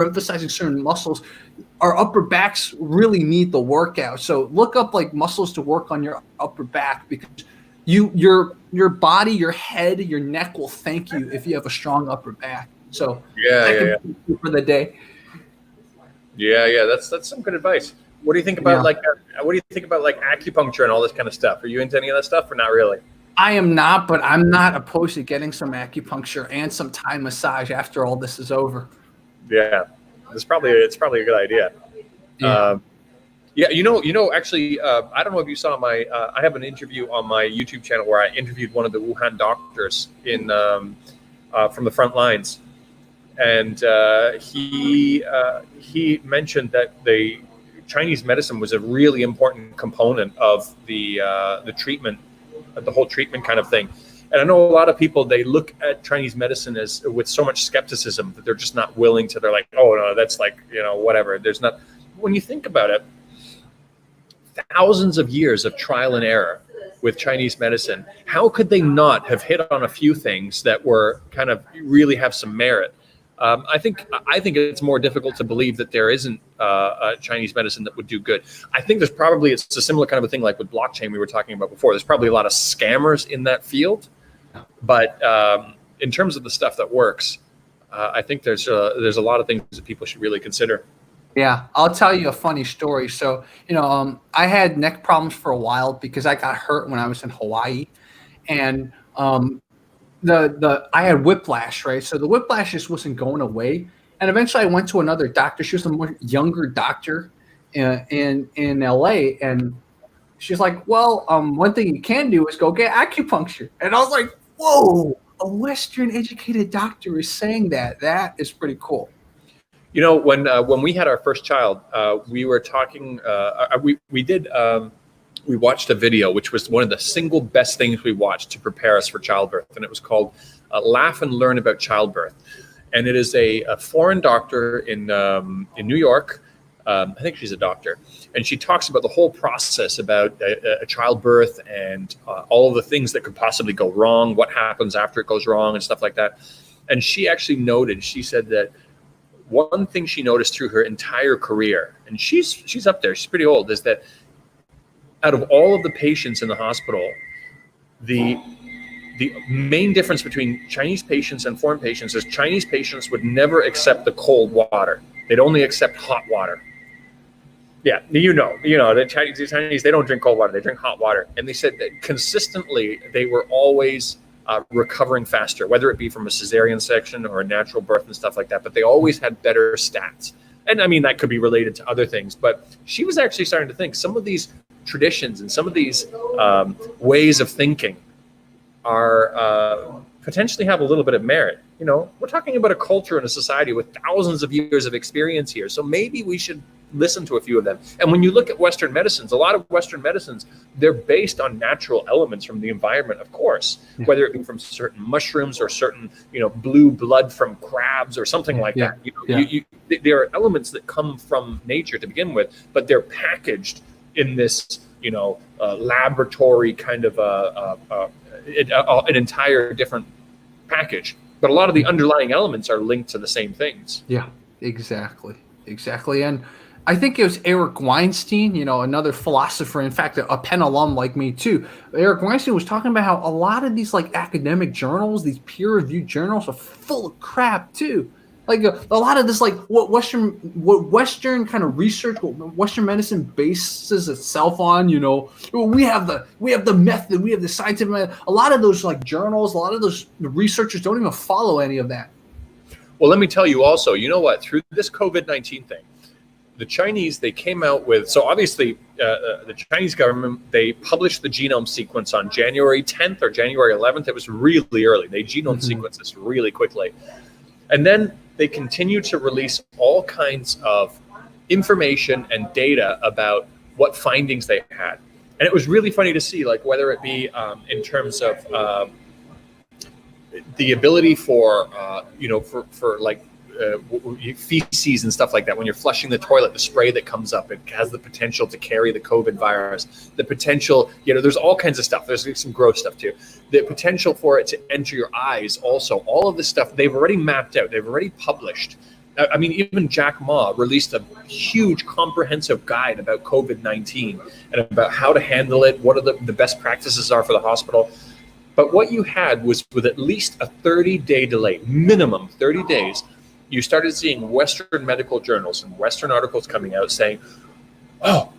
emphasizing certain muscles, our upper backs really need the workout. So look up like muscles to work on your upper back, because your body, your head, your neck will thank you if you have a strong upper back. So that can be for the day. Yeah. That's some good advice. What do you think about like acupuncture and all this kind of stuff? Are you into any of that stuff or not really? I am not, but I'm not opposed to getting some acupuncture and some Thai massage after all this is over. Yeah, it's probably a good idea. Yeah. Actually, I don't know if you saw I have an interview on my YouTube channel where I interviewed one of the Wuhan doctors from the front lines, and he mentioned that the Chinese medicine was a really important component of the treatment, the whole treatment kind of thing. And I know a lot of people, they look at Chinese medicine as with so much skepticism that they're just not willing to. They're like, oh no, that's like, whatever. There's not. When you think about it, thousands of years of trial and error with Chinese medicine, how could they not have hit on a few things that were kind of really have some merit? I think it's more difficult to believe that there isn't a Chinese medicine that would do good. I think it's a similar kind of a thing like with blockchain we were talking about before. There's probably a lot of scammers in that field, but in terms of the stuff that works, I think there's a lot of things that people should really consider. Yeah, I'll tell you a funny story. So, I had neck problems for a while because I got hurt when I was in Hawaii, and I had whiplash, right? So the whiplash just wasn't going away, and eventually I went to another doctor. She was a more younger doctor in LA, and she's like, "Well, one thing you can do is go get acupuncture." And I was like, "Whoa, a Western educated doctor is saying that. That is pretty cool." When we had our first child, we were talking. We watched a video, which was one of the single best things we watched to prepare us for childbirth, and it was called "Laugh and Learn About Childbirth." And it is a foreign doctor in New York. I think she's a doctor, and she talks about the whole process about a childbirth and all of the things that could possibly go wrong, what happens after it goes wrong, and stuff like that. And she actually she said that one thing she noticed through her entire career, and she's up there, she's pretty old, is that out of all of the patients in the hospital, the main difference between Chinese patients and foreign patients is Chinese patients would never accept the cold water. They'd only accept hot water. Yeah, the Chinese, they don't drink cold water, they drink hot water. And they said that consistently they were always recovering faster, whether it be from a cesarean section or a natural birth and stuff like that, but they always had better stats. And I mean, that could be related to other things, but she was actually starting to think some of these traditions and some of these ways of thinking are potentially have a little bit of merit. We're talking about a culture and a society with thousands of years of experience here, so maybe we should listen to a few of them. And when you look at Western medicines, a lot of Western medicines, they're based on natural elements from the environment, of course, whether it be from certain mushrooms or certain, blue blood from crabs or something like that. There are elements that come from nature to begin with, but they're packaged in this, laboratory kind of an entire different package. But a lot of the underlying elements are linked to the same things. Yeah, exactly. And I think it was Eric Weinstein, another philosopher, in fact, a Penn alum like me too. Eric Weinstein was talking about how a lot of these like academic journals, these peer-reviewed journals, are full of crap too. Like a lot of this, like what Western kind of research, what Western medicine bases itself on, we have the method, we have the scientific method. A lot of those like journals, a lot of those researchers don't even follow any of that. Well, let me tell you also, through this COVID-19 thing, the Chinese, they came out with, so obviously the Chinese government, they published the genome sequence on January 10th or January 11th. It was really early. They genome sequenced this really quickly. And then they continued to release all kinds of information and data about what findings they had. And it was really funny to see, like, whether it be in terms of the ability for feces and stuff like that. When you're flushing the toilet, the spray that comes up, it has the potential to carry the COVID virus. The potential, there's all kinds of stuff. There's some gross stuff too. The potential for it to enter your eyes also. All of this stuff, they've already mapped out. They've already published I mean, even Jack Ma released a huge comprehensive guide about COVID-19 and about how to handle it, what are the best practices are for the hospital. But what you had was, with at least a 30-day delay, minimum 30 days, you started seeing Western medical journals and Western articles coming out saying, oh,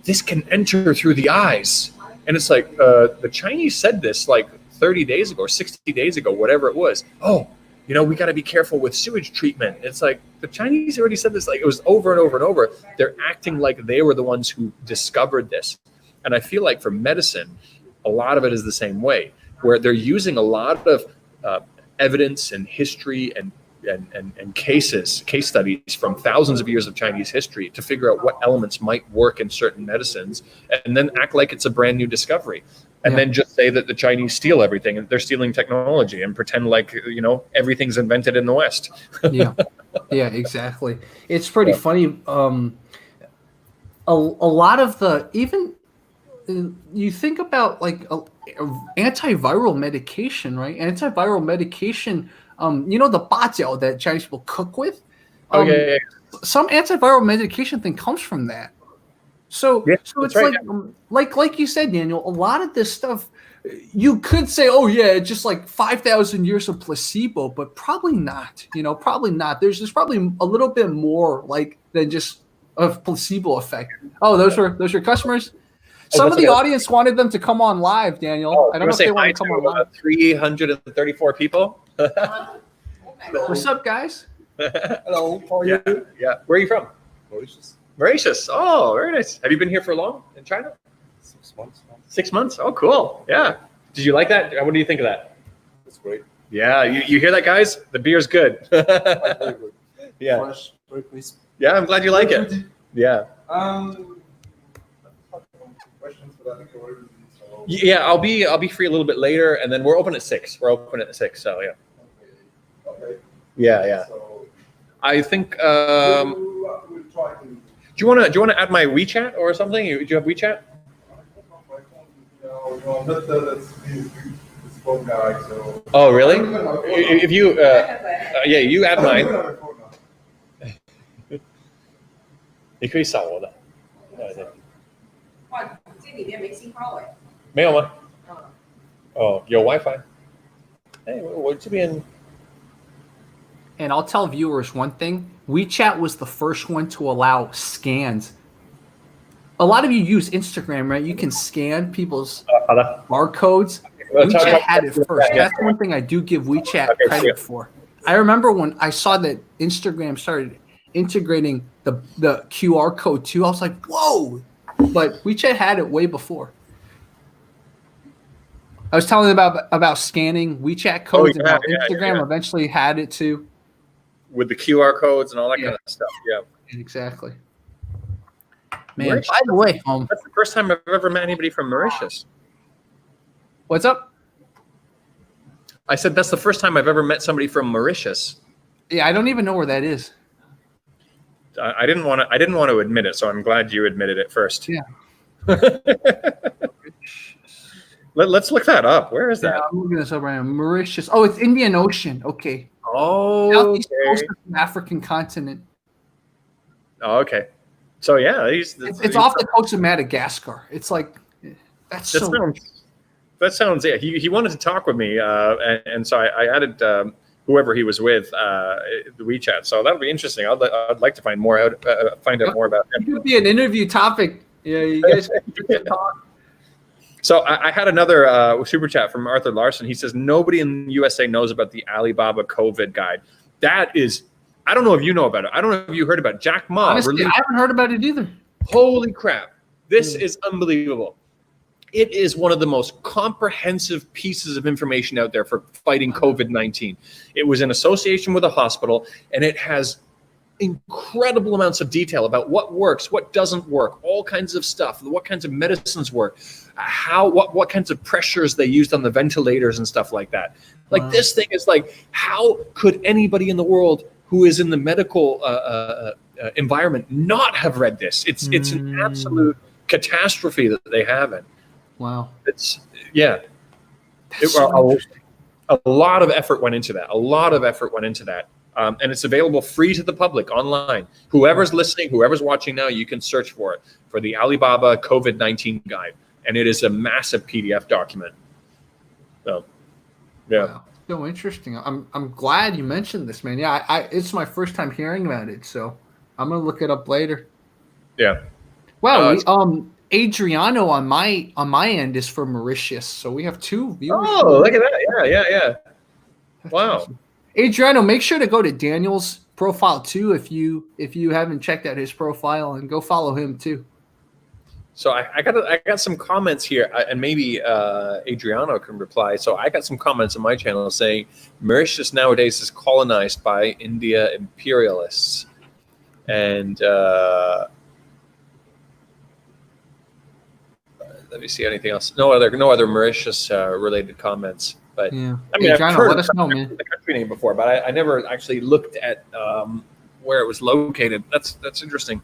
this can enter through the eyes. And it's like, the Chinese said this like 30 days ago or 60 days ago, whatever it was. Oh, we got to be careful with sewage treatment. It's like the Chinese already said this, like it was over and over and over. They're acting like they were the ones who discovered this. And I feel like for medicine, a lot of it is the same way, where they're using a lot of evidence and history and case studies from thousands of years of Chinese history to figure out what elements might work in certain medicines, and then act like it's a brand new discovery. And then just say that the Chinese steal everything and they're stealing technology and pretend like, everything's invented in the West. Yeah, exactly. It's pretty funny. A lot of you think about like antiviral medication, right? Antiviral medication, the bajiao that Chinese people cook with. Some antiviral medication thing comes from that. So it's right, like you said, Daniel, a lot of this stuff you could say, oh yeah, it's just like 5,000 years of placebo, but probably not. Probably not. There's probably a little bit more than just a placebo effect. Oh, those were your customers. Some of the audience wanted them to come on live, Daniel. I don't know if they want to come on live. 334 people. What's up, guys? Hello, how are you? Yeah. Where are you from? Mauritius. Mauritius. Oh, very nice. Have you been here for long in China? 6 months. 6 months? Oh, cool. Yeah. Did you like that? What do you think of that? It's great. Yeah. You hear that, guys? The beer's good. Very good. Yeah. Fresh, very crisp. Yeah, I'm glad you like it. Yeah. Questions for that. So, Yeah, I'll be free a little bit later, and then we're open at 6. We're open at 6, so yeah. okay. Yeah. So, I think. we'll try to. Do you want to add my WeChat or something? Do you have WeChat? No, I'm not this phone guy, so. Oh, really? If you, you add mine. 你可以扫我的。哇，这里面没信号哎。没有吗？哦，有 WiFi。哎，我这边。And I'll tell viewers one thing. WeChat was the first one to allow scans. A lot of you use Instagram, right? You can scan people's barcodes. WeChat had it first. That's one thing I do give WeChat credit for. I remember when I saw that Instagram started integrating the QR code too, I was like, whoa! But WeChat had it way before. I was telling them about scanning WeChat codes and how Instagram eventually had it too. With the QR codes and all that kind of stuff. Yeah. Exactly. Man, by the way, that's the first time I've ever met anybody from Mauritius. What's up? I said that's the first time I've ever met somebody from Mauritius. Yeah, I don't even know where that is. I didn't want to admit it, so I'm glad you admitted it first. Yeah. Let's look that up. Where is that? I'm looking this up right now. Mauritius. Oh, it's Indian Ocean. Okay. Oh, Southeast coast of the African continent. Oh, okay. So yeah, it's off the coast of Madagascar. It's like that sounds. Yeah, he wanted to talk with me, and so I added whoever he was with the WeChat. So that'll be interesting. I'd like to find more out more about him. It could be an interview topic. Yeah, you guys can talk. So I had another super chat from Arthur Larson. He says, nobody in the USA knows about the Alibaba COVID guide. That is, I don't know if you know about it. I don't know if you heard about it. Jack Ma. Honestly, I haven't heard about it either. Holy crap. This is unbelievable. It is one of the most comprehensive pieces of information out there for fighting COVID-19. It was in association with a hospital, and it has incredible amounts of detail about what works, what doesn't work, all kinds of stuff, what kinds of medicines work, what kinds of pressures they used on the ventilators and stuff like that. Like this thing is like, how could anybody in the world who is in the medical environment not have read this? It's an absolute catastrophe that they haven't. Wow. It's a lot of effort went into that. And it's available free to the public online. Whoever's listening, whoever's watching now, you can search for it, for the Alibaba COVID-19 guide. And it is a massive PDF document. So, yeah. Wow. So interesting. I'm glad you mentioned this, man. Yeah, it's my first time hearing about it, so I'm gonna look it up later. Yeah. Wow. Adriano on my end is from Mauritius, so we have 2 viewers. Oh, look at that. Yeah. Wow. Adriano, make sure to go to Daniel's profile too if you haven't checked out his profile, and go follow him too. So I got some comments here, and maybe Adriano can reply. So I got some comments on my channel saying Mauritius nowadays is colonized by India imperialists, and let me see anything else. No other Mauritius related comments. But Yeah, I mean, Adriano, I've heard let us know, man. the country name before, but I never actually looked at where it was located. That's interesting.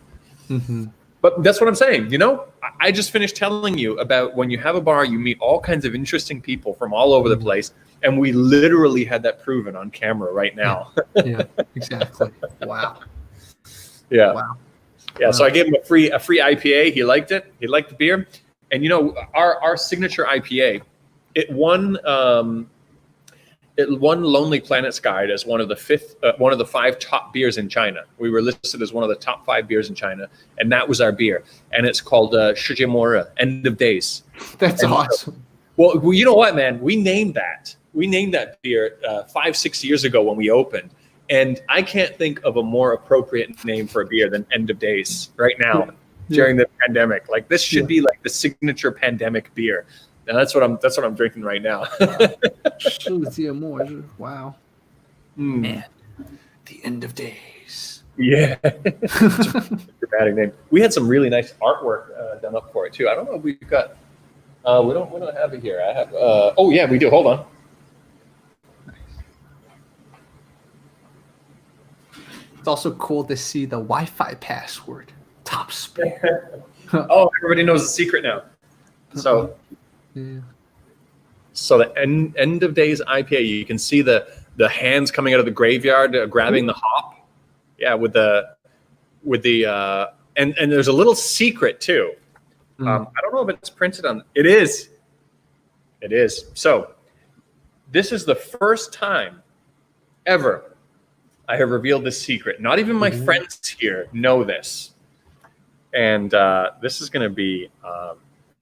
Mm-hmm. But that's what I'm saying. You know, I just finished telling you about when you have a bar, you meet all kinds of interesting people from all over the place. And we literally had that proven on camera right now. Yeah, exactly. Wow. Yeah. Wow. Yeah. So I gave him a free IPA. He liked it. He liked the beer. And, you know, our signature IPA, it won Lonely Planet's Guide as one of the 5 top beers in China. We were listed as one of the top 5 beers in China, and that was our beer. And it's called Shijimura, End of Days. That's And, awesome. Well, you know what, man? We named that beer 5-6 years ago when we opened, and I can't think of a more appropriate name for a beer than End of Days right now during the pandemic. Like, this should be like the signature pandemic beer. And that's what I'm drinking right now. Wow. Man, the End of Days. Yeah. Dramatic name. We had some really nice artwork done up for it too. I don't know if we've got. We don't have it here. I have. Oh yeah, we do. Hold on. It's also cool to see the Wi-Fi password. Top spin. Oh, everybody knows the secret now. So. Yeah. So the end of days IPA, you can see the hands coming out of the graveyard grabbing the hop. Yeah, with the and there's a little secret too. I don't know if it's printed on. It is. So this is the first time ever I have revealed this secret. Not even my friends here know this, and this is going to be.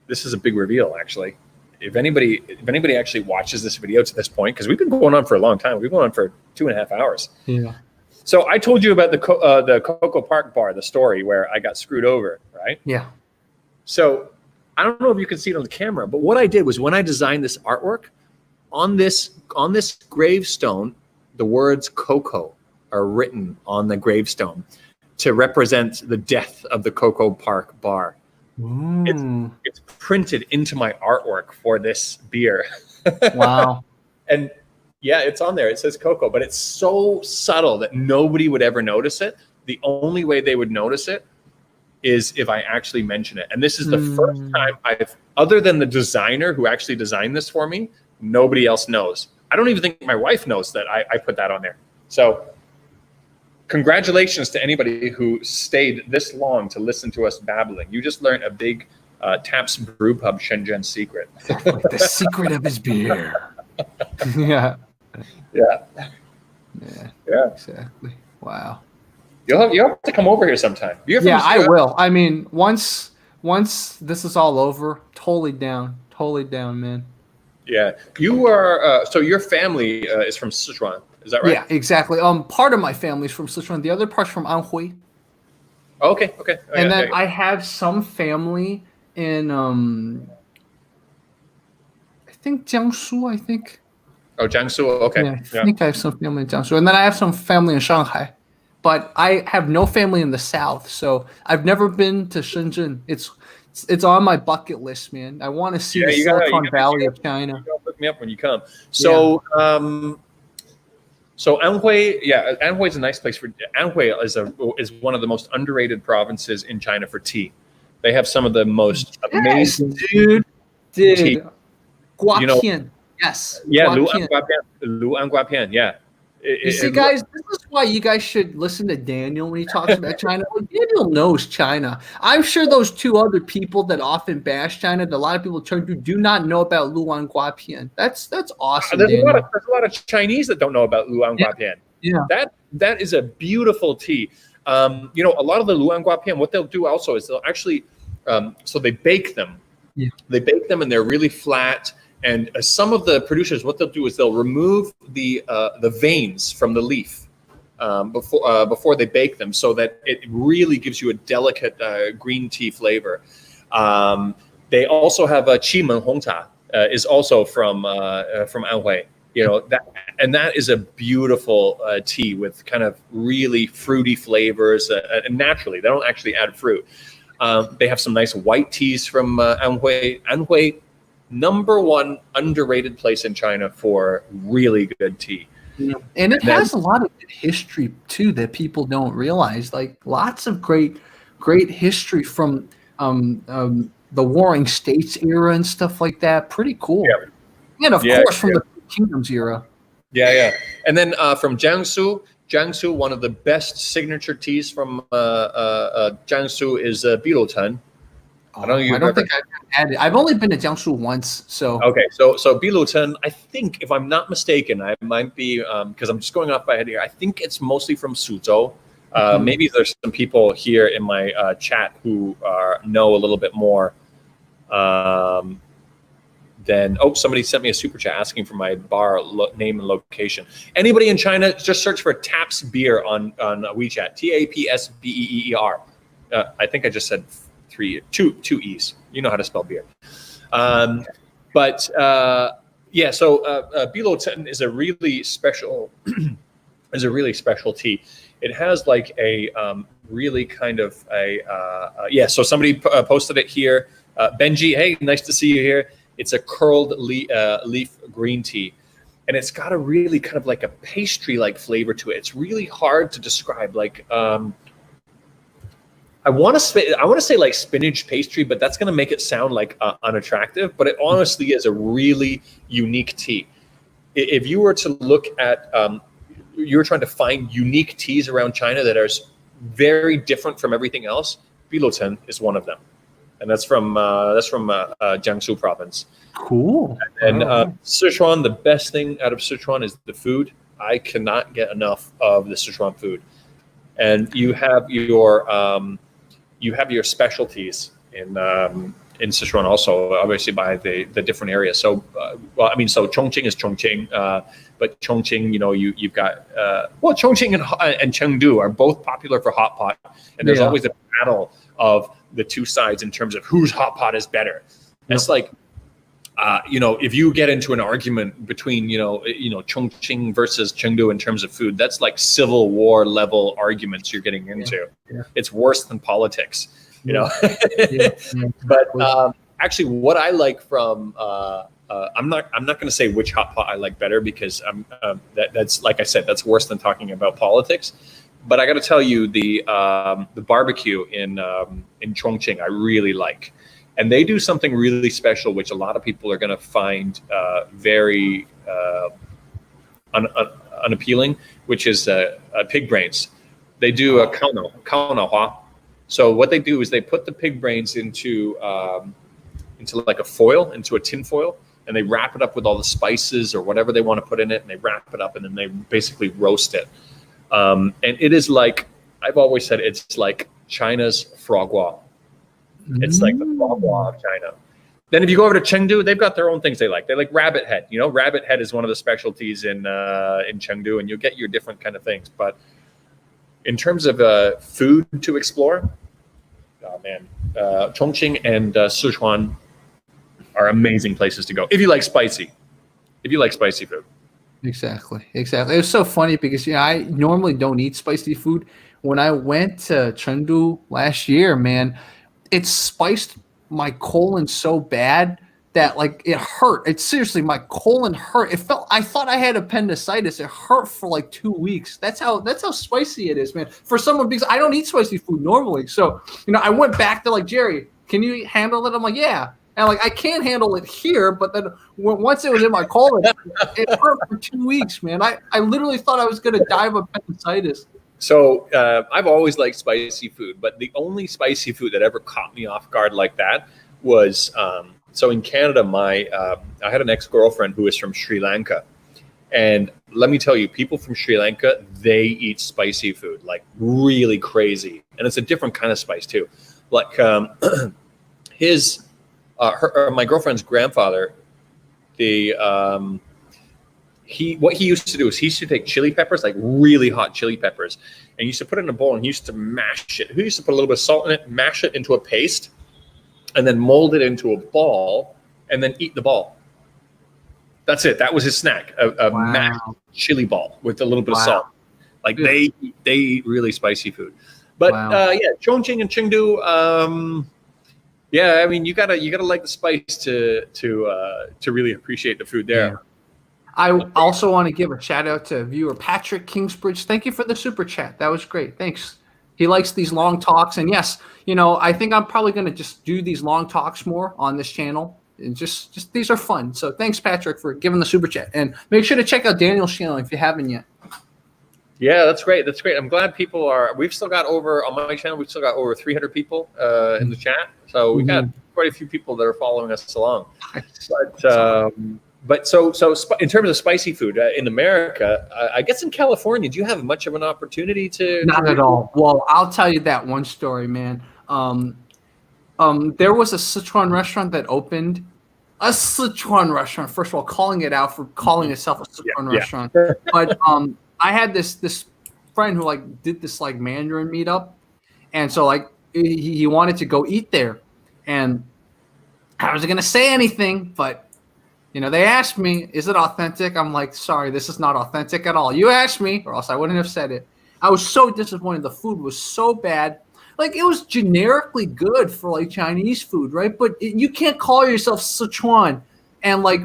This is a big reveal, actually. If anybody actually watches this video to this point, because we've been going on for a long time, we've been going on for 2.5 hours. Yeah. So I told you about the Coco Park bar, the story where I got screwed over, right? Yeah. So I don't know if you can see it on the camera, but what I did was when I designed this artwork, on this gravestone, the words Coco are written on the gravestone to represent the death of the Coco Park bar. It's printed into my artwork for this beer. Wow. And yeah, it's on there. It says Coco, but it's so subtle that nobody would ever notice it. The only way they would notice it is if I actually mention it. And this is the first time other than the designer who actually designed this for me, nobody else knows. I don't even think my wife knows that I put that on there. So congratulations to anybody who stayed this long to listen to us babbling. You just learned a big Taps Brew Pub Shenzhen secret. The secret of his beer. Yeah. Yeah. Exactly. Wow. You'll have to come over here sometime. You're from Yeah, I Australia? will. I mean, once this is all over, totally down, man. Yeah. You are. So your family is from Sichuan. Is that right? Yeah, exactly. Part of my family's from Sichuan. The other part's from Anhui. Oh, okay. Oh, And yeah, then yeah. I have some family in I think Jiangsu, I think. Oh, Jiangsu. Okay. Yeah, I think I have some family in Jiangsu. And then I have some family in Shanghai. But I have no family in the south, so I've never been to Shenzhen. It's on my bucket list, man. I want to see the Silicon Valley of China. You gotta look me up when you come. So, so Anhui, Anhui is a nice place for. Anhui is one of the most underrated provinces in China for tea. They have some of the most amazing dude. tea. Guapian. You know, Yes. yeah, Guapian. Lu An Guapian, yeah. You see, guys, this is why you guys should listen to Daniel when he talks about China. Like, Daniel knows China. I'm sure those two other people that often bash China, that a lot of people turn to, do not know about Luan Guapian. That's awesome. There's a Daniel. there's a lot of Chinese that don't know about Luan Guapian. Yeah. That is a beautiful tea. A lot of the Luan Guapian, what they'll do also is they'll actually, so they bake them. Yeah. They bake them and they're really flat. And some of the producers, what they'll do is they'll remove the veins from the leaf before they bake them, so that it really gives you a delicate green tea flavor. They also have a Qimen Hongcha is also from Anhui. That is a beautiful tea with kind of really fruity flavors, and naturally they don't actually add fruit. They have some nice white teas from Anhui. Anhui, #1 underrated place in China for really good tea. Yeah. And it has a lot of good history too that people don't realize. Like lots of great history from the Warring States era and stuff like that. Pretty cool. Yeah. And of course from the Kingdoms era. Yeah. And then from Jiangsu, one of the best signature teas from Jiangsu is Biluchen. I don't think I've had it. I've only been to Jiangsu once, so okay. So Biluchen, I think, if I'm not mistaken, I might be because I'm just going off my head here. I think it's mostly from Suzhou. Maybe there's some people here in my chat who know a little bit more. Somebody sent me a super chat asking for my bar name and location. Anybody in China, just search for Taps Beer on WeChat. TAPSBEER. I think I just said two E's. You know how to spell beer. So Biluchen is a really special tea. It has like a really kind of so somebody posted it here. Benji, hey, nice to see you here. It's a curled leaf green tea, and it's got a really kind of like a pastry-like flavor to it. It's really hard to describe. Like I want to say like spinach pastry, but that's going to make it sound like unattractive. But it honestly is a really unique tea. If you were to look at, you're trying to find unique teas around China that are very different from everything else, Biluchen is one of them. And that's from Jiangsu province. Cool. And Sichuan, the best thing out of Sichuan is the food. I cannot get enough of the Sichuan food. And you have your specialties in Sichuan also, obviously by the different areas. So so Chongqing is Chongqing, but Chongqing, you've got Chongqing and Chengdu are both popular for hot pot, and there's always a battle of the two sides in terms of whose hot pot is better. It's like, if you get into an argument between, Chongqing versus Chengdu in terms of food, that's like Civil War level arguments you're getting into. Yeah. It's worse than politics, But actually, what I like from, I'm not going to say which hot pot I like better because that's like I said, that's worse than talking about politics. But I got to tell you, the barbecue in Chongqing I really like, and they do something really special, which a lot of people are going to find very unappealing, which is pig brains. They do a kaonao. So what they do is they put the pig brains into like a foil, into a tin foil, and they wrap it up with all the spices or whatever they want to put in it, and they wrap it up, and then they basically roast it. And it is like, I've always said, it's like China's foie gras. It's like the foie gras of China. Then if you go over to Chengdu, they've got their own things they like. They like rabbit head. Rabbit head is one of the specialties in Chengdu, and you'll get your different kind of things. But in terms of food to explore, Chongqing and Sichuan are amazing places to go if you like spicy. If you like spicy food. Exactly. It was so funny because I normally don't eat spicy food. When I went to Chengdu last year, man, it spiced my colon so bad that like it hurt. It seriously, my colon hurt. I thought I had appendicitis. It hurt for like 2 weeks. That's how spicy it is, man. For someone, because I don't eat spicy food normally. So, I went back to like, Jerry, can you handle it? I'm like, yeah. And like I can't handle it here, but then once it was in my colon, it hurt for 2 weeks, man. I literally thought I was gonna die of appendicitis. So I've always liked spicy food, but the only spicy food that ever caught me off guard like that was so in Canada. I had an ex-girlfriend who was from Sri Lanka, and let me tell you, people from Sri Lanka, they eat spicy food like really crazy, and it's a different kind of spice too. Like my girlfriend's grandfather, what he used to do is he used to take chili peppers, like really hot chili peppers, and he used to put it in a bowl and he used to mash it. He used to put a little bit of salt in it, mash it into a paste, and then mold it into a ball, and then eat the ball. That's it. That was his snack, a mashed chili ball with a little bit of salt. Like they eat really spicy food. But Chongqing and Chengdu, I mean you gotta like the spice to really appreciate the food there. Yeah. I also want to give a shout out to viewer Patrick Kingsbridge. Thank you for the super chat. That was great. Thanks. He likes these long talks, and yes, I think I'm probably going to just do these long talks more on this channel. And just these are fun. So thanks, Patrick, for giving the super chat, and make sure to check out Daniel's channel if you haven't yet. Yeah, that's great. That's great. I'm glad people are. We've still got on my channel. We've still got over 300 people in the chat. So we got quite a few people that are following us along. But so in terms of spicy food in America, I guess in California, do you have much of an opportunity to? Not at all. Well, I'll tell you that one story, man. There was a Sichuan restaurant that opened. A Sichuan restaurant. First of all, calling it out for calling itself a Sichuan restaurant. But I had this friend who like did this like Mandarin meetup, and so like he wanted to go eat there, and I wasn't gonna say anything, but they asked me, is it authentic? I'm like, sorry, this is not authentic at all. You asked me, or else I wouldn't have said it. I was so disappointed. The food was so bad. Like, it was generically good for, like, Chinese food, right? But you can't call yourself Sichuan. And, like,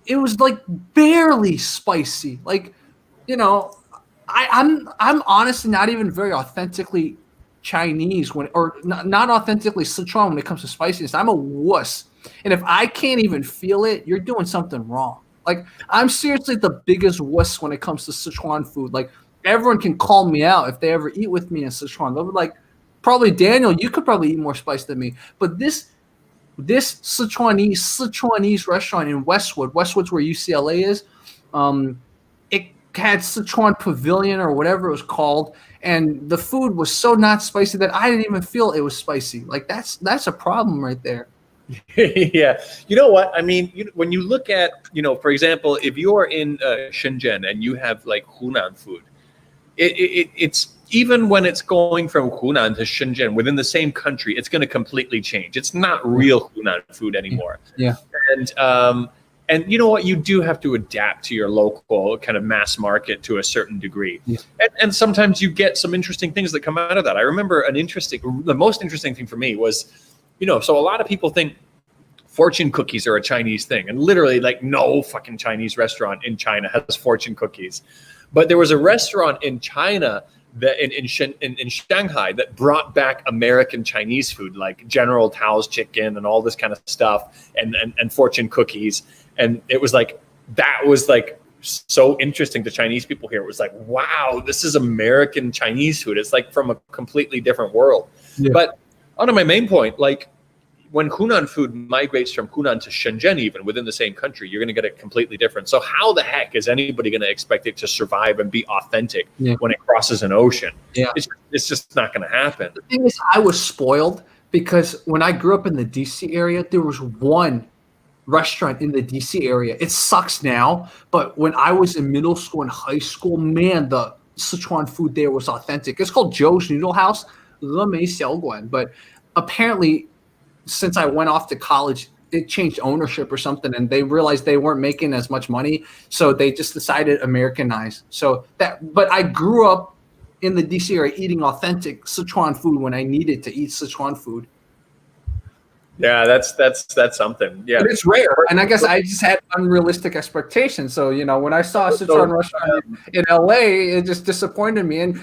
it was, like, barely spicy. Like, I'm honestly not even very authentically Chinese or not authentically Sichuan when it comes to spiciness. I'm a wuss. And if I can't even feel it, you're doing something wrong. Like, I'm seriously the biggest wuss when it comes to Sichuan food. Like, everyone can call me out if they ever eat with me in Sichuan. They'll be like, probably Daniel, you could probably eat more spice than me. But this Sichuanese restaurant in Westwood's where UCLA is, it had Sichuan Pavilion or whatever it was called, and the food was so not spicy that I didn't even feel it was spicy. Like, that's a problem right there. Yeah. You know what? I mean, when you look at, for example, if you're in Shenzhen and you have like Hunan food, it's even when it's going from Hunan to Shenzhen within the same country, it's going to completely change. It's not real Hunan food anymore. Yeah. And you know what? You do have to adapt to your local kind of mass market to a certain degree. Yeah. And sometimes you get some interesting things that come out of that. I remember the most interesting thing for me was, so a lot of people think fortune cookies are a Chinese thing, and literally like no fucking Chinese restaurant in China has fortune cookies. But there was a restaurant in China that in Shanghai that brought back American Chinese food, like General Tao's chicken and all this kind of stuff, and fortune cookies. And it was like, that was like so interesting to Chinese people here. It was like, wow, this is American Chinese food. It's like from a completely different world. Yeah. But on to my main point, like when Hunan food migrates from Hunan to Shenzhen, even within the same country, you're going to get it completely different. So how the heck is anybody going to expect it to survive and be authentic when it crosses an ocean? Yeah. It's just not going to happen. The thing is, I was spoiled because when I grew up in the DC area, there was one restaurant in the DC area. It sucks now, but when I was in middle school and high school, man, the Sichuan food there was authentic. It's called Joe's Noodle House. But apparently, since I went off to college, it changed ownership or something, and they realized they weren't making as much money, so they just decided Americanize. But I grew up in the DC area eating authentic Sichuan food when I needed to eat Sichuan food. Yeah, that's something. Yeah, but it's rare, and I guess I just had unrealistic expectations. So when I saw a Sichuan restaurant in LA, it just disappointed me. And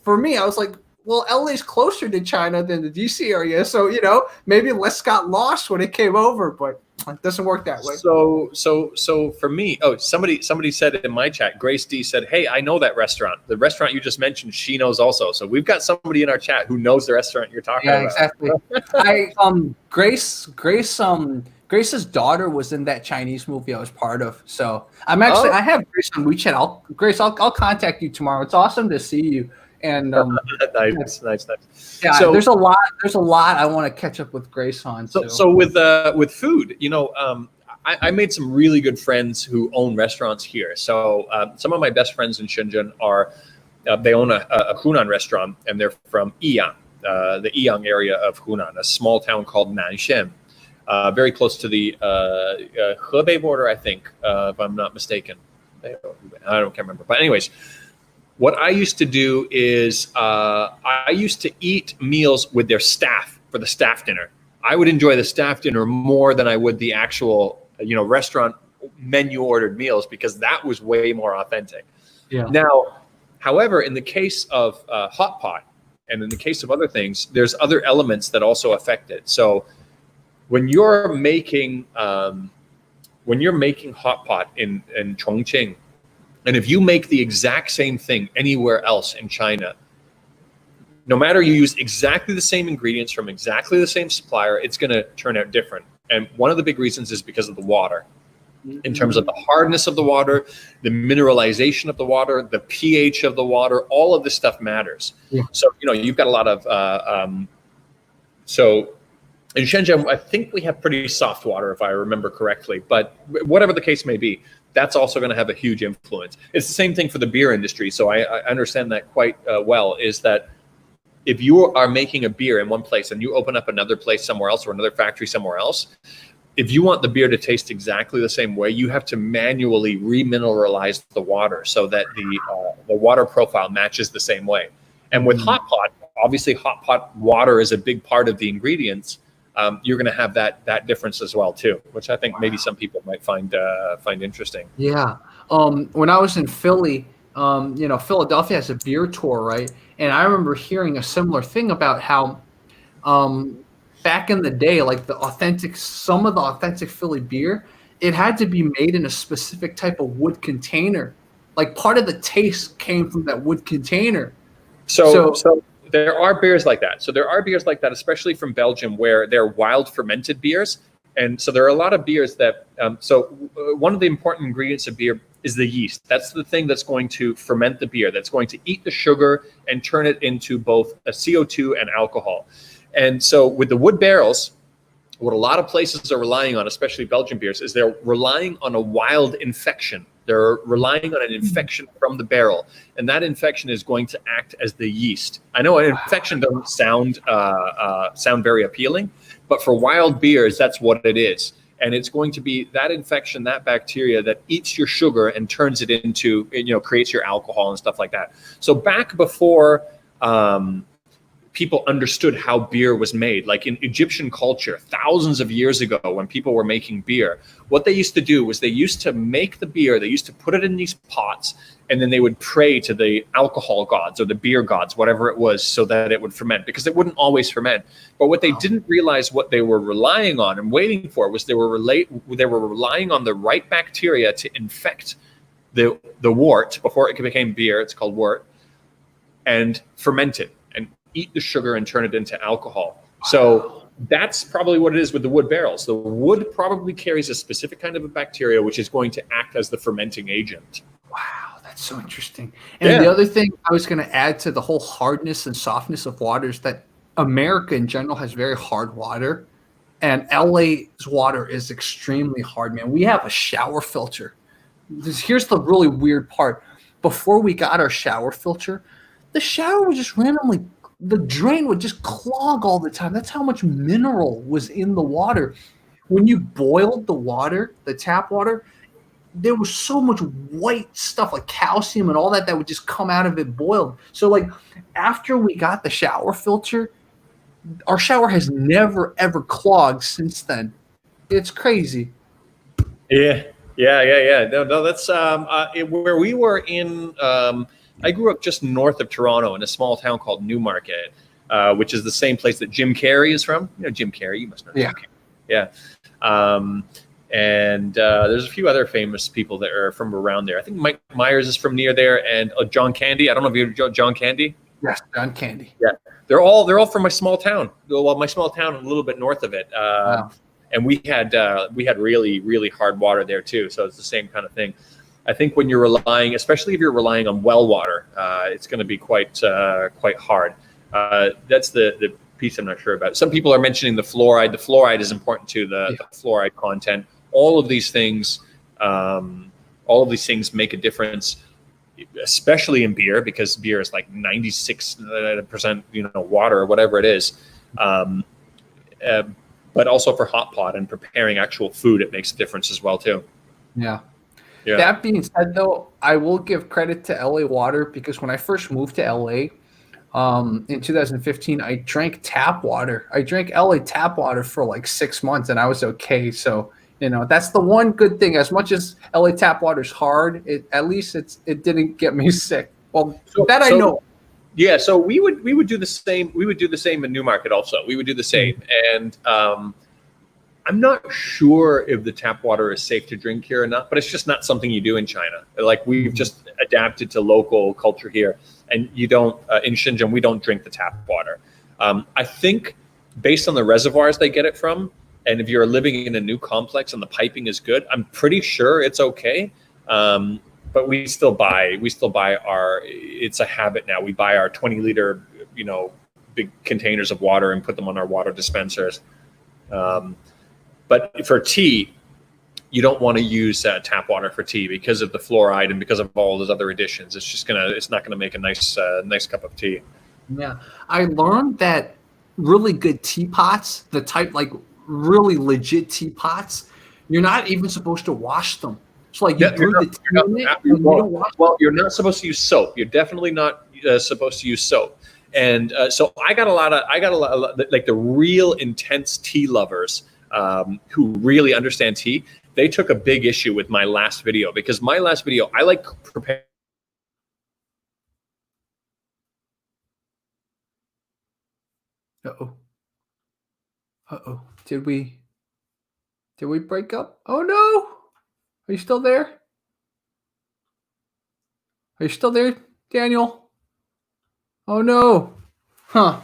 for me, I was like, well, LA's closer to China than the DC area, so maybe less got lost when it came over, but it doesn't work that way. So for me, somebody said in my chat, Grace D said, "Hey, I know that restaurant. The restaurant you just mentioned, she knows also." So we've got somebody in our chat who knows the restaurant you're talking about. Exactly. Grace's daughter was in that Chinese movie I was part of. So I have Grace on WeChat. I'll contact you tomorrow. It's awesome to see you. And nice. Yeah, So there's a lot I want to catch up with Grace on. So with food, I made some really good friends who own restaurants here. So some of my best friends in Shenzhen they own a Hunan restaurant, and they're from Yiyang, the Yiyang area of Hunan, a small town called Nanshan, very close to the Hebei border, I think, if I'm not mistaken. I can't remember. But anyways, what I used to do is I used to eat meals with their staff for the staff dinner. I would enjoy the staff dinner more than I would the actual, restaurant menu ordered meals, because that was way more authentic. Yeah. Now, however, in the case of hot pot and in the case of other things, there's other elements that also affect it. So when you're making hot pot in Chongqing, and if you make the exact same thing anywhere else in China, no matter you use exactly the same ingredients from exactly the same supplier, it's going to turn out different. And one of the big reasons is because of the water. In terms of the hardness of the water, the mineralization of the water, the pH of the water, all of this stuff matters. Yeah. So, you've got a lot of, so in Shenzhen, I think we have pretty soft water, if I remember correctly, but whatever the case may be, that's also going to have a huge influence. It's the same thing for the beer industry. So I understand that quite well, is that if you are making a beer in one place and you open up another place somewhere else or another factory somewhere else, if you want the beer to taste exactly the same way, you have to manually remineralize the water so that the water profile matches the same way. And with hot pot, obviously hot pot water is a big part of the ingredients. You're going to have that difference as well too, which I think maybe some people might find interesting. Yeah. When I was in Philly, Philadelphia has a beer tour, right? And I remember hearing a similar thing about how back in the day, like some of the authentic Philly beer, it had to be made in a specific type of wood container. Like part of the taste came from that wood container. So there are beers like that. So there are beers like that, especially from Belgium, where they're wild fermented beers. And so there are a lot of beers that, one of the important ingredients of beer is the yeast. That's the thing that's going to ferment the beer, that's going to eat the sugar and turn it into both a CO2 and alcohol. And so with the wood barrels, what a lot of places are relying on, especially Belgian beers, is they're relying on a wild infection. They're relying on an infection from the barrel, and that infection is going to act as the yeast. I know an infection doesn't sound very appealing, but for wild beers, that's what it is. And it's going to be that infection, that bacteria that eats your sugar and turns it into, creates your alcohol and stuff like that. So back before people understood how beer was made, like in Egyptian culture, thousands of years ago, when people were making beer, what they used to do was they used to make the beer, they used to put it in these pots, and then they would pray to the alcohol gods or the beer gods, whatever it was, so that it would ferment, because it wouldn't always ferment. But what they didn't realize, what they were relying on and waiting for, was they were relying on the right bacteria to infect the wort before it became beer. It's called wort, and ferment it and eat the sugar and turn it into alcohol. So that's probably what it is with the wood barrels. The wood probably carries a specific kind of a bacteria which is going to act as the fermenting agent. Wow, that's so interesting. And the other thing I was going to add to the whole hardness and softness of water is that America in general has very hard water, and LA's water is extremely hard, man. We have a shower filter. Here's the really weird part. Before we got our shower filter, the shower would just randomly, the drain would just clog all the time. That's how much mineral was in the water. When you boiled the water, the tap water, there was so much white stuff like calcium and all that would just come out of it boiled. So like after we got the shower filter, our shower has never ever clogged since then. It's crazy. Yeah. No, that's where we were in I grew up just north of Toronto in a small town called Newmarket, which is the same place that Jim Carrey is from. You know Jim Carrey, you must know Yeah. Jim Carrey. Yeah. And there's a few other famous people that are from around there. I think Mike Myers is from near there, and John Candy. I don't know if you know John Candy. Yes, John Candy. Yeah, they're all from my small town. Well, my small town, a little bit north of it. Wow. And we had really, really hard water there too. So it's the same kind of thing. I think when you're relying, especially if you're relying on well water, it's going to be quite hard. That's the piece I'm not sure about. Some people are mentioning the fluoride. The fluoride is important too. The fluoride content. All of these things make a difference, especially in beer, because beer is like 96%, water or whatever it is. But also for hot pot and preparing actual food, it makes a difference as well too. Yeah. Yeah. That being said, though, I will give credit to LA Water, because when I first moved to LA in 2015, I drank tap water. I drank LA tap water for like 6 months, and I was okay. So, that's the one good thing. As much as LA tap water is hard, at least it didn't get me sick. Well, I know. Yeah, so we would do the same. We would do the same in Newmarket also. We would do the same, and I'm not sure if the tap water is safe to drink here or not. But it's just not something you do in China. Like we've just adapted to local culture here, and you don't in Shenzhen we don't drink the tap water. I think based on the reservoirs they get it from, and if you're living in a new complex and the piping is good, I'm pretty sure it's okay. But we still buy our, it's a habit now. We buy our 20-liter, big containers of water and put them on our water dispensers. But for tea, you don't want to use tap water for tea because of the fluoride and because of all those other additions. It's not gonna make a nice cup of tea. Yeah, I learned that really good teapots, the type like really legit teapots, you're not even supposed to wash them. So like you brew the tea in it, and you don't wash it. Well, you're not supposed to use soap. You're definitely not supposed to use soap. And so I got a lot of like the real intense tea lovers who really understand tea. They took a big issue with my last video, because my last video, I like prepare. Uh-oh. Did we break up? Oh no! Are you still there? Are you still there, Daniel? Oh no. Huh.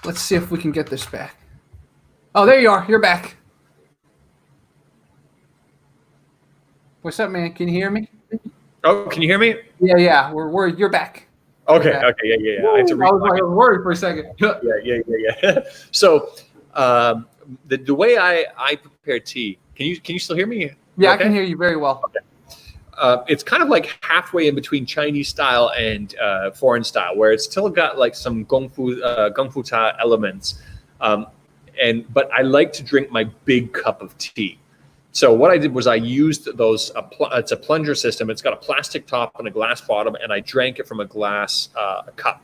Let's see if we can get this back. Oh, there you are. You're back. What's up, man? Can you hear me? Oh, can you hear me? Yeah. You're back. Okay. back. Okay. Yeah. I had to I was worried for a second. Yeah. So the way I prepare tea, can you still hear me? Yeah, Okay? I can hear you very well. Okay. It's kind of like halfway in between Chinese style and foreign style, where it's still got like some gong fu cha elements, but I like to drink my big cup of tea. So what I did was I used those. It's a plunger system. It's got a plastic top and a glass bottom, and I drank it from a glass cup.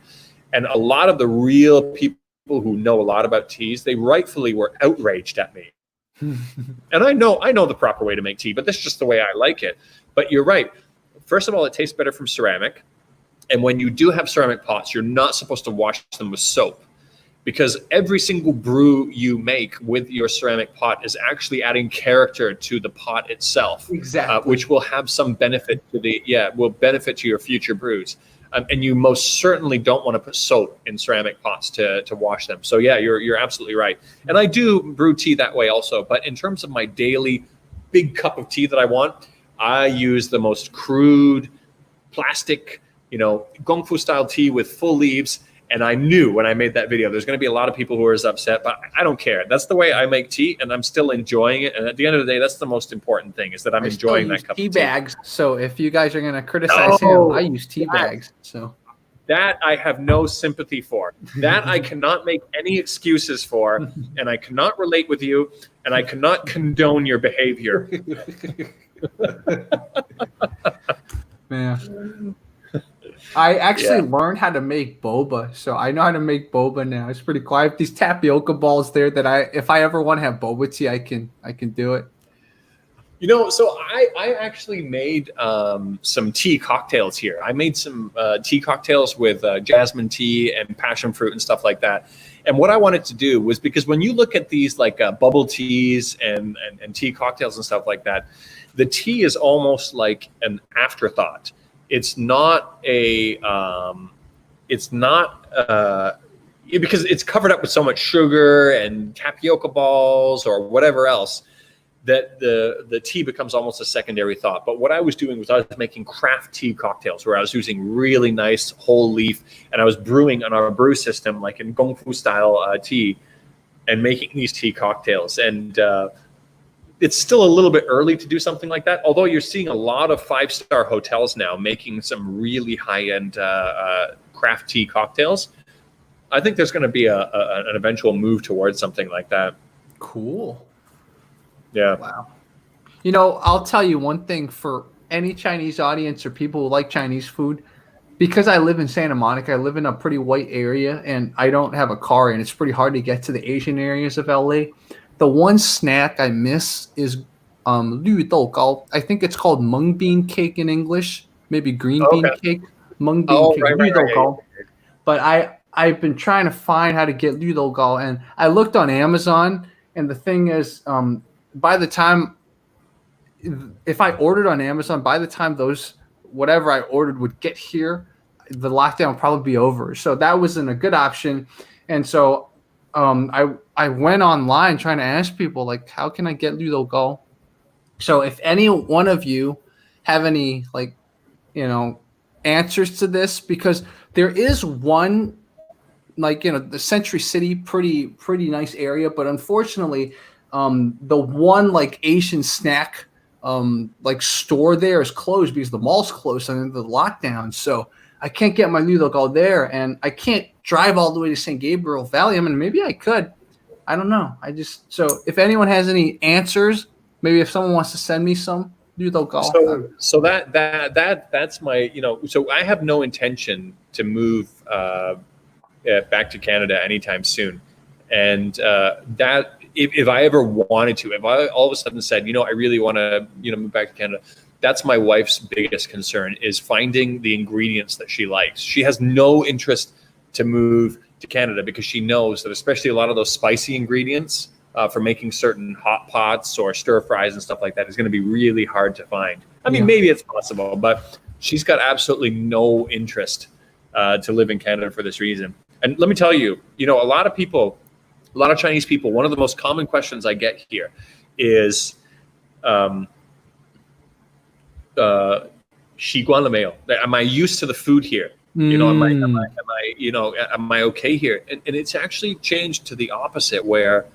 And a lot of the real people who know a lot about teas, they rightfully were outraged at me. And I know the proper way to make tea, but that's just the way I like it. But you're right. First of all, it tastes better from ceramic. And when you do have ceramic pots, you're not supposed to wash them with soap, because every single brew you make with your ceramic pot is actually adding character to the pot itself. Exactly. Which will have some benefit to your future brews. And you most certainly don't want to put soap in ceramic pots to wash them. So yeah, you're absolutely right. And I do brew tea that way also. But in terms of my daily big cup of tea that I want, I use the most crude plastic, gong fu style tea with full leaves. And I knew when I made that video, there's going to be a lot of people who are as upset, but I don't care. That's the way I make tea, and I'm still enjoying it. And at the end of the day, that's the most important thing, is that I'm enjoying that cup of tea. Tea bags. So if you guys are going to criticize him, I use tea bags. So that I have no sympathy for. That I cannot make any excuses for, and I cannot relate with you, and I cannot condone your behavior. Man. I actually learned how to make boba, so I know how to make boba now. It's pretty cool. I have these tapioca balls there that if I ever want to have boba tea, I can do it. So I actually made some tea cocktails here. I made some tea cocktails with jasmine tea and passion fruit and stuff like that. And what I wanted to do was, because when you look at these like bubble teas and tea cocktails and stuff like that, the tea is almost like an afterthought. It's not because it's covered up with so much sugar and tapioca balls or whatever else, that the tea becomes almost a secondary thought. But what I was doing was I was making craft tea cocktails where I was using really nice whole leaf, and I was brewing on our brew system, like in Gong Fu style tea, and making these tea cocktails. And it's still a little bit early to do something like that, although you're seeing a lot of 5-star hotels now making some really high-end craft tea cocktails. I think there's going to be an eventual move towards something like that. Cool. Yeah. Wow. I'll tell you one thing for any Chinese audience or people who like Chinese food, because I live in Santa Monica, I live in a pretty white area, and I don't have a car, and it's pretty hard to get to the Asian areas of LA. The one snack I miss is lü dou gao. I think it's called mung bean cake in English, maybe green bean cake. Mung bean cake, lü dou gao. But I've been trying to find how to get lü dou gao, and I looked on Amazon, and the thing is, by the time, if I ordered on Amazon, by the time those whatever I ordered would get here, the lockdown would probably be over. So that wasn't a good option. And so I went online trying to ask people, like, how can I get lü dou gao? So if any one of you have any answers to this, because there is one, the Century City, pretty nice area, but unfortunately, the one Asian snack store there is closed because the mall's closed under the lockdown. So I can't get my lü dou gao there, and I can't drive all the way to San Gabriel Valley. I mean, maybe I could. I don't know. So if anyone has any answers, maybe if someone wants to send me some lü dou gao. So that's my So I have no intention to move back to Canada anytime soon, and that. If I ever wanted to, if I all of a sudden said, I really want to, move back to Canada, that's my wife's biggest concern, is finding the ingredients that she likes. She has no interest to move to Canada because she knows that especially a lot of those spicy ingredients for making certain hot pots or stir fries and stuff like that is going to be really hard to find. I mean, maybe it's possible, but she's got absolutely no interest to live in Canada for this reason. And let me tell you, a lot of Chinese people, one of the most common questions I get here is, 习惯了没有? Am I used to the food here? Am I okay here? And it's actually changed to the opposite, where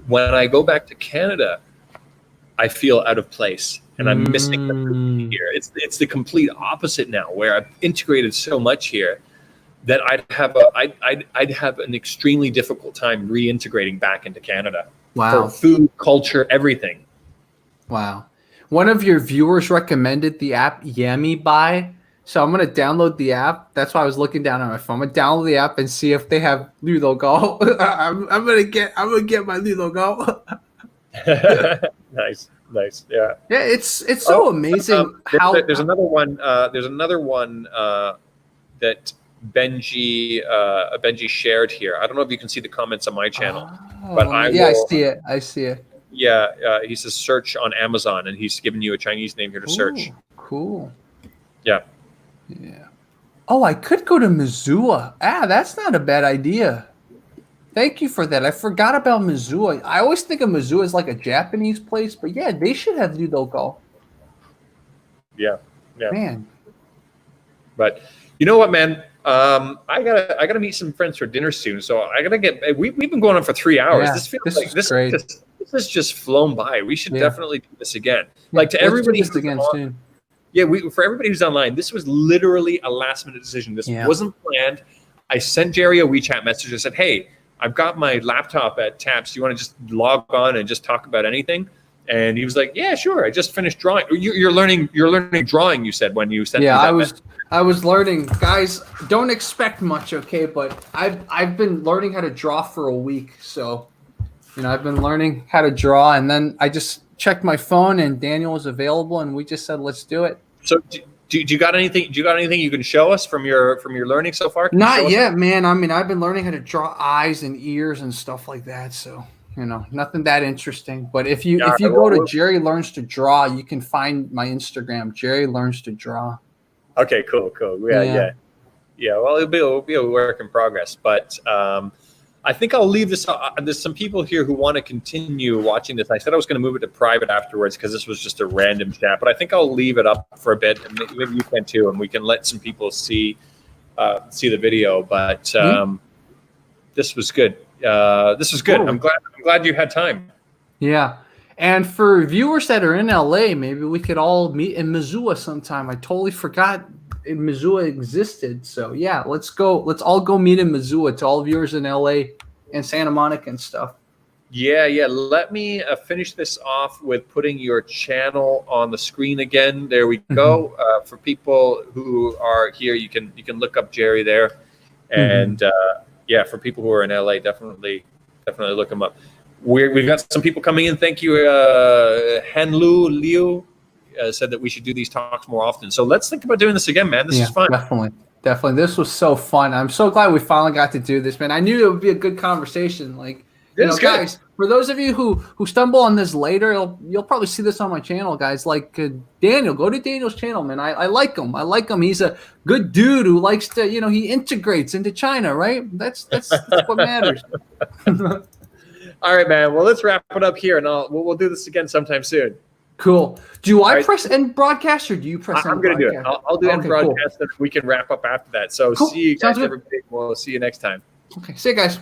when I go back to Canada, I feel out of place and I'm missing the food here. It's the complete opposite now, where I've integrated so much here that I'd have an extremely difficult time reintegrating back into Canada. Wow. For food, culture, everything. Wow. One of your viewers recommended the app Yummy Buy. So I'm going to download the app. That's why I was looking down on my phone. I'm going to download the app and see if they have lü dou gao. I'm going to get my lü dou gao. Nice. Yeah. Yeah, it's so amazing how there's another one that Benji shared here. I don't know if you can see the comments on my channel, but I see it. Yeah, he says search on Amazon, and he's given you a Chinese name here to search. Cool. Yeah. Oh, I could go to Missoula. That's not a bad idea. Thank you for that. I forgot about Missoula. I always think of Missoula as like a Japanese place, but yeah, they should have lü dou gao. Yeah. Man. But you know what, man? I gotta meet some friends for dinner soon, so I gotta get. We've been going on for 3 hours. Yeah, this feels this like is this great. this has just flown by. We should definitely do this again. Like to Let's everybody do this who's again on- soon. Yeah, for everybody who's online, this was literally a last minute decision. This wasn't planned. I sent Jerry a WeChat message. I said, "Hey, I've got my laptop at TAPS. Do you want to just log on and just talk about anything?" And he was like, "Yeah, sure. I just finished drawing." You're learning drawing. You said when you sent. Yeah, me that I was learning. Guys, don't expect much, okay? But I've been learning how to draw for a week, so I've been learning how to draw, and then I just checked my phone and Daniel was available, and we just said, let's do it. So do you got anything? Do you got anything you can show us from your learning so far? Can you show Not us? yet, man. I mean, I've been learning how to draw eyes and ears and stuff like that. So, nothing that interesting. But if you Yeah, go to well, Jerry Learns to Draw, you can find my Instagram, Jerry Learns to Draw. Okay, cool. Yeah. Well, it'll be a work in progress, but I think I'll leave this. There's some people here who want to continue watching this. I said I was going to move it to private afterwards because this was just a random chat, but I think I'll leave it up for a bit, and maybe you can too, and we can let some people see the video. But this was good. This was good. Cool. I'm glad you had time. Yeah. And for viewers that are in LA, maybe we could all meet in Missoula sometime. I totally forgot Missoula existed. So yeah, let's all go meet in Missoula, to all viewers in LA and Santa Monica and stuff. Yeah. Let me finish this off with putting your channel on the screen again. There we go. For people who are here, you can look up Jerry there, and yeah, for people who are in LA, definitely look him up. We've got some people coming in. Thank you, Hanlu Liu. Said that we should do these talks more often. So let's think about doing this again, man. This is fun. Definitely. This was so fun. I'm so glad we finally got to do this, man. I knew it would be a good conversation. Like, guys, for those of you who stumble on this later, you'll probably see this on my channel, guys. Like Daniel, go to Daniel's channel, man. I like him. He's a good dude who likes to, he integrates into China, right? That's what matters. All right, man. Well, let's wrap it up here, and we'll do this again sometime soon. Cool. Do I press end broadcast, or do you press end I'm going to do it. I'll do end broadcast, and we can wrap up after that. So cool. See you guys, Sounds good. everybody. We'll see you next time. Okay. See you guys.